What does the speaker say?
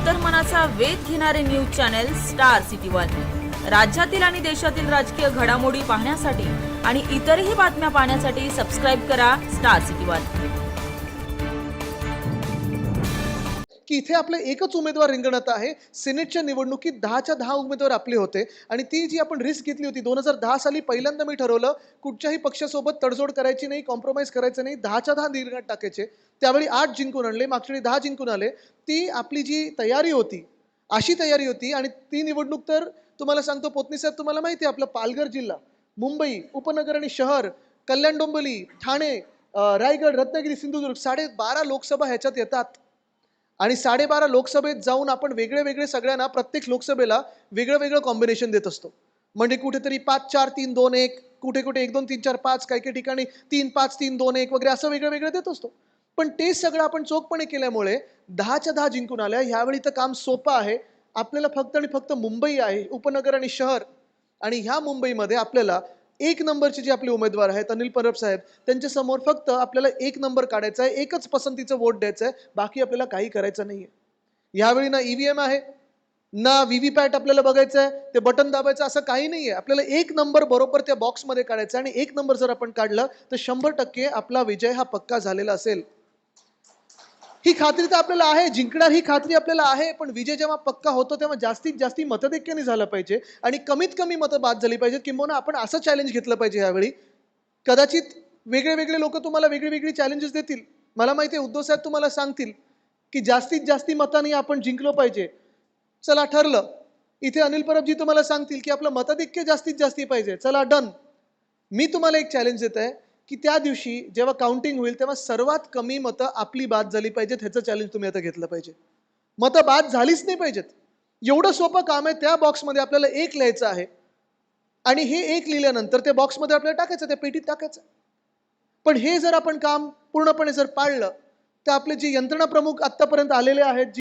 अंतर्मनाचा वेध घेणारे news channel star city one. राज्यातील आणि देशातील राजकीय घडामोडी पाहण्यासाठी आणि इतरही बातम्या पाहण्यासाठी सबस्क्राइब करा स्टार सिटी वन। की इथे आपले एकच उमेदवार रिंगणात आहे। सिनेटच्या निवडणुकीत 10च्या 10 उमेदवार आपले होते आणि ती जी आपण रिस्क घेतली होती 2010 साली पहिल्यांदा मी ठरवलं कुठच्याही पक्षासोबत तडजोड करायची नाही, कॉम्प्रोमाइज करायचं नाही, 10च्या 10 रिंगणात टाकायचे। त्यावेळी 8 जिंकून आणले, मागच्या वेळी 10 जिंकून आले। ती आपली जी तयारी होती अशी तयारी होती आणि ती निवडणूक तर तुम्हाला सांगतो पोतनी साहेब, तुम्हाला माहिती आहे आपला पालघर जिल्हा, मुंबई उपनगर आणि शहर, कल्याण डोंबिवली, ठाणे, रायगड, रत्नागिरी, सिंधुदुर्ग 12.5 लोकसभा ह्याच्यात येतात आणि 12.5 लोकसभेत जाऊन आपण वेगळे वेगळे सगळ्यांना प्रत्येक लोकसभेला वेगळं वेगळं कॉम्बिनेशन देत असतो। म्हणजे कुठेतरी 5-4-3-2-1, कुठे कुठे 1-2-3-4-5, काही काही ठिकाणी 3-5-3-2-1 वगैरे असं वेगळं वेगळं देत असतो। पण ते सगळं आपण चोखपणे केल्यामुळे 10च्या 10 जिंकून आल्या। ह्यावेळी तर काम सोपं आहे। आपल्याला फक्त आणि फक्त मुंबई आहे, उपनगर आणि शहर, आणि ह्या मुंबईमध्ये आपल्याला एक नंबरचे जे आपले उमेदवार आहेत अनिल परब साहेब, त्यांच्या समोर फक्त आपल्याला एक नंबर काढायचा आहे, एकच पसंतीचं वोट द्यायचं आहे, बाकी आपल्याला काही करायचं नाहीये। यावेळी ना ईव्हीएम आहे ना व्हीव्हीपॅट आपल्याला बघायचं आहे, ते बटन दाबायचं असं काही नाहीये। आपल्याला एक नंबर बरोबर त्या बॉक्समध्ये काढायचा आणि एक नंबर जर आपण काढलं तर 100% आपला विजय हा पक्का झालेला असेल। ही खात्री तर आपल्याला आहे, जिंकणार ही खात्री आपल्याला आहे, पण विजय जेव्हा पक्का होतो तेव्हा जास्तीत जास्त मतदैक्याने झालं पाहिजे आणि कमीत कमी मतं बाद झाली पाहिजेत। किंबहुना आपण असं चॅलेंज घेतलं पाहिजे यावेळी, कदाचित वेगळे वेगळे लोक तुम्हाला वेगळी वेगळी चॅलेंजेस देतील। मला माहिती आहे उद्धव साहेब तुम्हाला सांगतील की जास्तीत जास्त मतांनी आपण जिंकलो पाहिजे। चला ठरलं। इथे अनिल परबजी तुम्हाला सांगतील की आपलं मतदैक्य जास्तीत जास्त पाहिजे। चला डन। मी तुम्हाला एक चॅलेंज देत आहे की त्या दिवशी जेव्हा काउंटिंग होईल तेव्हा सर्वात कमी मतं आपली बाद झाली पाहिजेत, ह्याचं चॅलेंज तुम्ही आता घेतलं पाहिजे। मतं बाद झालीच नाही पाहिजेत, एवढं सोपं काम आहे। त्या बॉक्समध्ये आपल्याला एक लिहायचं आहे आणि हे एक लिहिल्यानंतर त्या बॉक्समध्ये आपल्याला टाकायचं, त्या पेटीत टाकायचं। पण हे जर आपण काम पूर्णपणे जर पाळलं तर आपले जे यंत्रणा प्रमुख आतापर्यंत आलेले आहेत,